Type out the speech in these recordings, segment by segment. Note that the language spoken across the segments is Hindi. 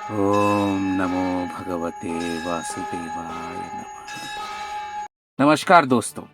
ओम नमो भगवते वासुदेवाय नमः। नमस्कार दोस्तों,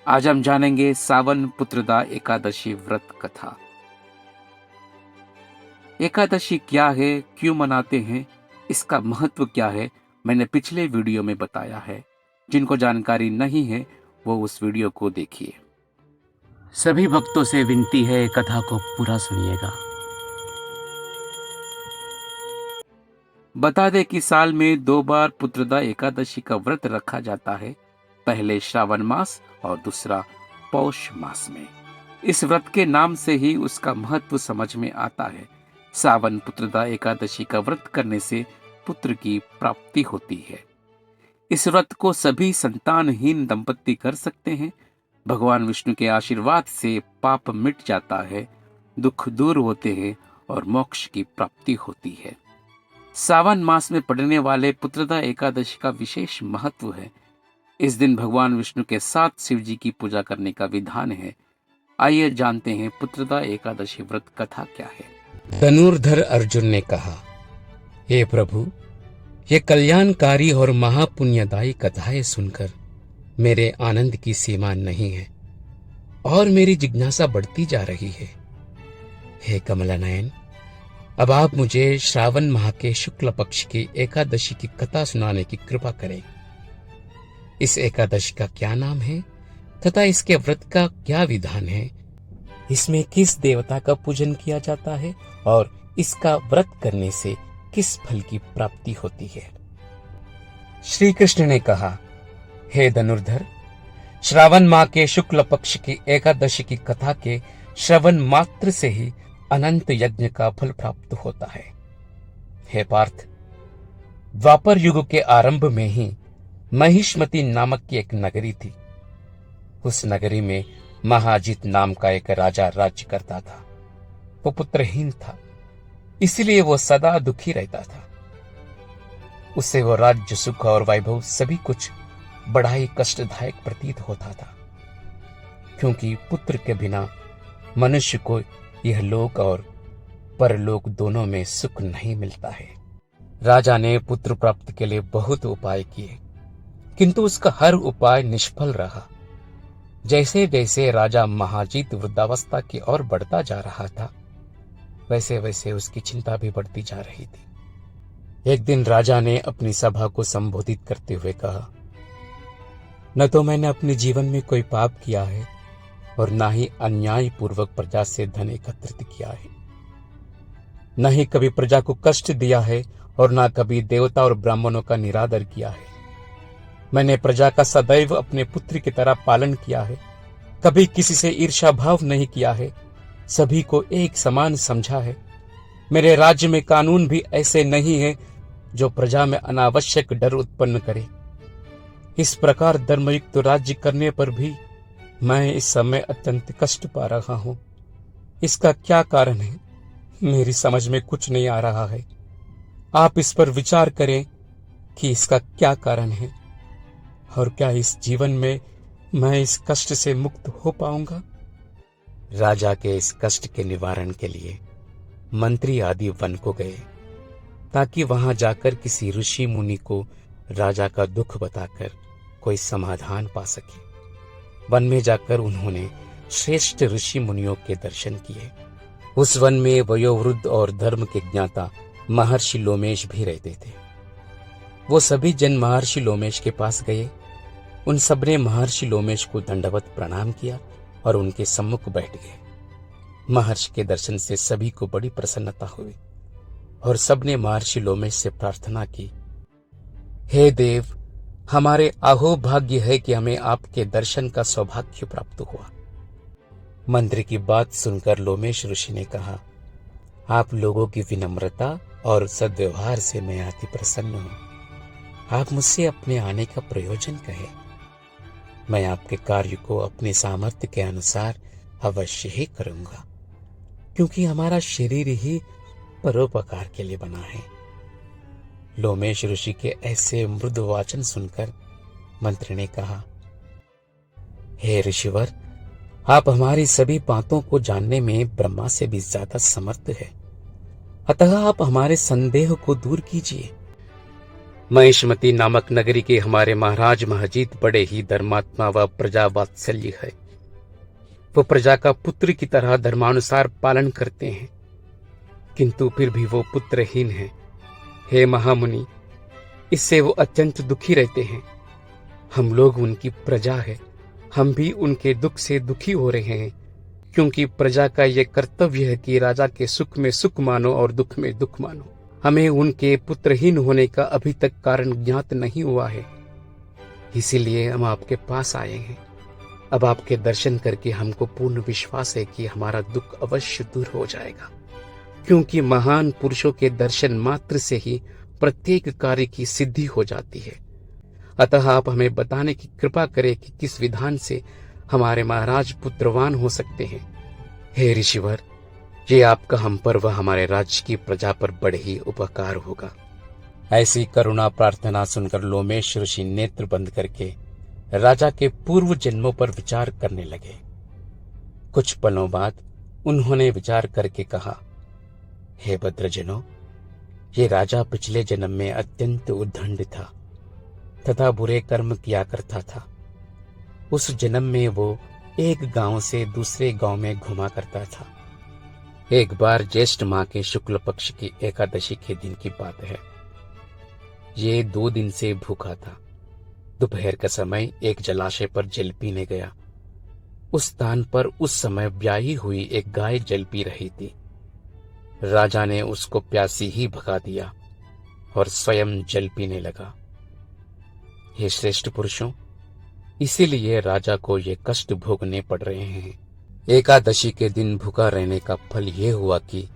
आज हम जानेंगे सावन पुत्रदा एकादशी व्रत कथा। एकादशी क्या है, क्यों मनाते हैं, इसका महत्व क्या है, मैंने पिछले वीडियो में बताया है। जिनको जानकारी नहीं है वो उस वीडियो को देखिए। सभी भक्तों से विनती है, कथा को पूरा सुनिएगा। बता दें कि साल में 2 बार पुत्रदा एकादशी का व्रत रखा जाता है, पहले श्रावण मास और दूसरा पौष मास में। इस व्रत के नाम से ही उसका महत्व समझ में आता है। सावन पुत्रदा एकादशी का व्रत करने से पुत्र की प्राप्ति होती है। इस व्रत को सभी संतानहीन दंपत्ति कर सकते हैं। भगवान विष्णु के आशीर्वाद से पाप मिट जाता है, दुख दूर होते हैं और मोक्ष की प्राप्ति होती है। सावन मास में पड़ने वाले पुत्रदा एकादशी का विशेष महत्व है। इस दिन भगवान विष्णु के साथ शिव जी की पूजा करने का विधान है। आइए जानते हैं पुत्रदा एकादशी व्रत कथा क्या है। धनुर्धर अर्जुन ने कहा, हे प्रभु, ये कल्याणकारी और महापुण्यदायी कथाएं सुनकर मेरे आनंद की सीमा नहीं है और मेरी जिज्ञासा बढ़ती जा रही है। हे कमलानयन, अब आप मुझे श्रावण माह के शुक्ल पक्ष की एकादशी की कथा सुनाने की कृपा करें। इस एकादशी का क्या नाम है तथा इसके व्रत का क्या विधान है? इसमें किस देवता का पूजन किया जाता है और इसका व्रत करने से किस फल की प्राप्ति होती है? श्री कृष्ण ने कहा, हे धनुर्धर, श्रावण माह के शुक्ल पक्ष की एकादशी की कथा के श्रवण मात्र से ही अनंत यज्ञ का फल प्राप्त होता है। हे पार्थ, द्वापर युग के आरंभ में ही महिष्मति नामक की एक नगरी थी। उस नगरी में महाजित नाम का एक राजा राज्य करता था। वो पुत्रहीन था, इसलिए वो सदा दुखी रहता था। उससे वो राज्य, सुख और वैभव सभी कुछ बड़ा ही कष्टदायक प्रतीत होता था, क्योंकि पुत्र के बिना मनुष्य को यह लोक और परलोक दोनों में सुख नहीं मिलता है। राजा ने पुत्र प्राप्त के लिए बहुत उपाय किए, किंतु उसका हर उपाय निष्फल रहा। जैसे जैसे राजा महाजीत वृद्धावस्था की ओर बढ़ता जा रहा था, वैसे वैसे उसकी चिंता भी बढ़ती जा रही थी। एक दिन राजा ने अपनी सभा को संबोधित करते हुए कहा, न तो मैंने अपने जीवन में कोई पाप किया है और न ही अन्याय पूर्वक प्रजा से धन एकत्रित किया है। न ही कभी प्रजा को कष्ट दिया है और न कभी देवता और ब्राह्मणों का निरादर किया है। मैंने प्रजा का सदैव अपने पुत्र की तरह पालन किया है, कभी किसी से ईर्ष्या भाव नहीं किया है, सभी को एक समान समझा है। मेरे राज्य में कानून भी ऐसे नहीं है जो प्रजा में अनावश्यक डर उत्पन्न करे। इस प्रकार धर्मयुक्त राज्य करने पर भी मैं इस समय अत्यंत कष्ट पा रहा हूं। इसका क्या कारण है, मेरी समझ में कुछ नहीं आ रहा है। आप इस पर विचार करें कि इसका क्या कारण है और क्या इस जीवन में मैं इस कष्ट से मुक्त हो पाऊंगा? राजा के इस कष्ट के निवारण के लिए मंत्री आदि वन को गए, ताकि वहां जाकर किसी ऋषि मुनि को राजा का दुख बताकर कोई समाधान पा सके। वन में जाकर उन्होंने श्रेष्ठ ऋषि मुनियों के दर्शन किए। उस वन में वयोवृद्ध और धर्म के ज्ञाता महर्षि लोमेश भी रहते थे। वो सभी जन महर्षि लोमेश के पास गए। उन सबने महर्षि लोमेश को दंडवत प्रणाम किया और उनके सम्मुख बैठ गए। महर्षि के दर्शन से सभी को बड़ी प्रसन्नता हुई और सबने महर्षि लोमेश से प्रार्थना की, हे देव, हमारे अहोभाग्य है कि हमें आपके दर्शन का सौभाग्य प्राप्त हुआ। मंत्री की बात सुनकर लोमेश ऋषि ने कहा, आप लोगों की विनम्रता और सद्व्यवहार से मैं अति प्रसन्न हूं। आप मुझसे अपने आने का प्रयोजन कहें। मैं आपके कार्य को अपने सामर्थ्य के अनुसार अवश्य ही करूंगा, क्योंकि हमारा शरीर ही परोपकार के लिए बना है। लोमेश ऋषि के ऐसे मृदु वाचन सुनकर मंत्री ने कहा, हे ऋषिवर, आप हमारी सभी बातों को जानने में ब्रह्मा से भी ज्यादा समर्थ है। अतः आप हमारे संदेह को दूर कीजिए। महिष्मती नामक नगरी के हमारे महाराज महाजीत बड़े ही धर्मात्मा व प्रजा वात्सल्य है। वो प्रजा का पुत्र की तरह धर्मानुसार पालन करते हैं, किंतु फिर भी वो पुत्रहीन है। हे महामुनि, इससे वो अत्यंत दुखी रहते हैं। हम लोग उनकी प्रजा है, हम भी उनके दुख से दुखी हो रहे हैं, क्योंकि प्रजा का ये कर्तव्य है कि राजा के सुख में सुख मानो और दुख में दुख मानो। हमें उनके पुत्रहीन होने का अभी तक कारण ज्ञात नहीं हुआ है, इसीलिए हम आपके पास आए हैं। अब आपके दर्शन करके हमको पूर्ण विश्वास है कि हमारा दुख अवश्य दूर हो जाएगा, क्योंकि महान पुरुषों के दर्शन मात्र से ही प्रत्येक कार्य की सिद्धि हो जाती है। अतः आप हमें बताने की कृपा करें कि किस विधान से हमारे महाराज पुत्रवान हो सकते हैं। हे ऋषिवर, ये आपका हम पर व हमारे राज्य की प्रजा पर बड़े ही उपकार होगा। ऐसी करुणा प्रार्थना सुनकर लोमेश ऋषि नेत्र बंद करके राजा के पूर्व जन्मों पर विचार करने लगे। कुछ पलों बाद उन्होंने विचार करके कहा, हे भद्रजनों, ये राजा पिछले जन्म में अत्यंत उद्दंड था तथा बुरे कर्म किया करता था। उस जन्म में वो एक गांव से दूसरे गांव में घुमा करता था। एक बार ज्येष्ठ माह के शुक्ल पक्ष की एकादशी के दिन की बात है। ये 2 दिन से भूखा था। दोपहर का समय एक जलाशय पर जल पीने गया। उस स्थान पर उस समय ब्याही हुई एक गाय जल पी रही थी। राजा ने उसको प्यासी ही भगा दिया और स्वयं जल पीने लगा। हे श्रेष्ठ पुरुषों, इसीलिए राजा को ये कष्ट भोगने पड़ रहे हैं। एकादशी के दिन भूखा रहने का फल ये हुआ कि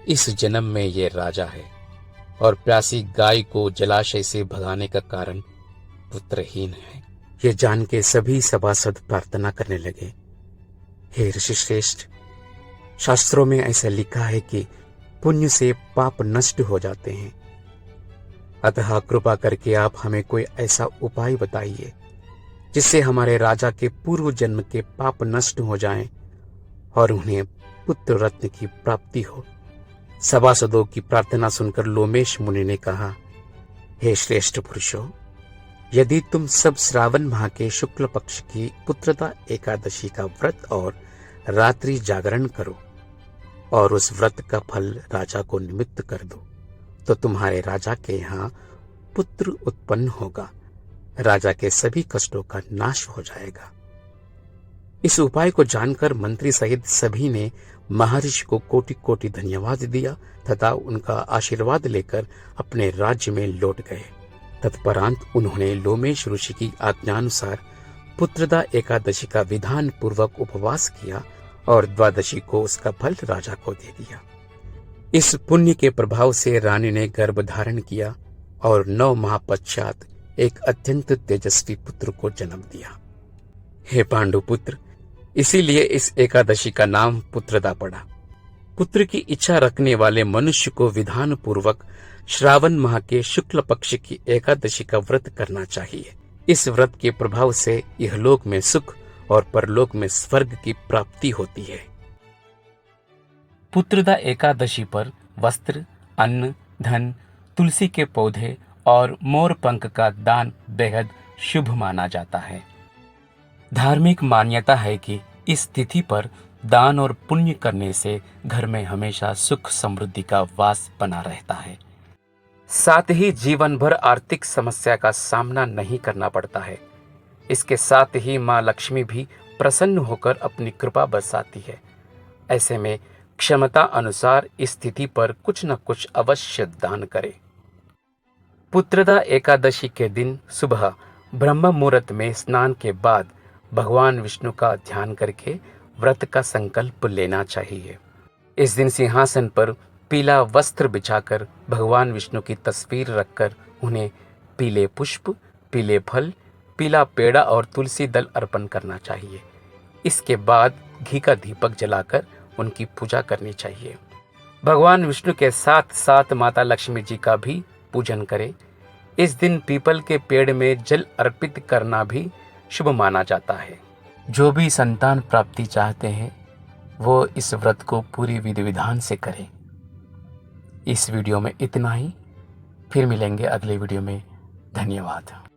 इस जन्म में ये राजा है और प्यासी गाय को जलाशय से भगाने का कारण पुत्रहीन है। ये जान के सभी सभासद प्रार्थना करने लगे, हे ऋषि श्रेष्ठ, शास्त्रों में ऐसा लिखा है कि पुण्य से पाप नष्ट हो जाते हैं। अतः कृपा करके आप हमें कोई ऐसा उपाय बताइए जिससे हमारे राजा के पूर्व जन्म के पाप नष्ट हो जाएं और उन्हें पुत्र रत्न की प्राप्ति हो। सभासदों की प्रार्थना सुनकर लोमेश मुनि ने कहा, हे श्रेष्ठ पुरुषों, यदि तुम सब श्रावण माह के शुक्ल पक्ष की पुत्रदा एकादशी का व्रत और रात्रि जागरण करो और उस व्रत का फल राजा को निमित्त कर दो, तो तुम्हारे राजा के यहाँ पुत्र उत्पन्न होगा। राजा के सभी कष्टों का नाश हो जाएगा। इस उपाय को जानकर मंत्री सहित सभी ने महर्षि को कोटि कोटि धन्यवाद दिया तथा उनका आशीर्वाद लेकर अपने राज्य में लौट गए। तत्परांत उन्होंने लोमेश ऋषि की आज्ञानुसार पुत्रदा एकादशी का विधान पूर्वक उपवास किया और द्वादशी को उसका फल राजा को दे दिया। इस पुण्य के प्रभाव से रानी ने गर्भ धारण किया और 9 माह पश्चात एक अत्यंत तेजस्वी पुत्र को जन्म दिया। हे पांडुपुत्र, इसीलिए इस एकादशी का नाम पुत्रदा पड़ा। पुत्र की इच्छा रखने वाले मनुष्य को विधान पूर्वक श्रावण माह के शुक्ल पक्ष की एकादशी का व्रत करना चाहिए। इस व्रत के प्रभाव से इहलोक में सुख और परलोक में स्वर्ग की प्राप्ति होती है। पुत्रदा एकादशी पर वस्त्र, अन्न, धन, तुलसी के पौधे और मोर पंख का दान बेहद शुभ माना जाता है। धार्मिक मान्यता है कि इस तिथि पर दान और पुण्य करने से घर में हमेशा सुख समृद्धि का वास बना रहता है। साथ ही जीवन भर आर्थिक समस्या का सामना नहीं करना पड़ता है। इसके साथ ही माँ लक्ष्मी भी प्रसन्न होकर अपनी कृपा बरसाती है। ऐसे में क्षमता अनुसार इस तिथि पर कुछ न कुछ अवश्य दान करें। पुत्रदा एकादशी के दिन सुबह ब्रह्म मुहूर्त में स्नान के बाद भगवान विष्णु का ध्यान करके व्रत का संकल्प लेना चाहिए। इस दिन सिंहासन पर पीला वस्त्र बिछाकर भगवान विष्णु की तस्वीर रखकर उन्हें पीले पुष्प, पीले फल, पीला पेड़ा और तुलसी दल अर्पण करना चाहिए। इसके बाद घी का दीपक जलाकर उनकी पूजा करनी चाहिए। भगवान विष्णु के साथ साथ माता लक्ष्मी जी का भी पूजन करें। इस दिन पीपल के पेड़ में जल अर्पित करना भी शुभ माना जाता है। जो भी संतान प्राप्ति चाहते हैं वो इस व्रत को पूरी विधि विधान से करें। इस वीडियो में इतना ही। फिर मिलेंगे अगले वीडियो में। धन्यवाद।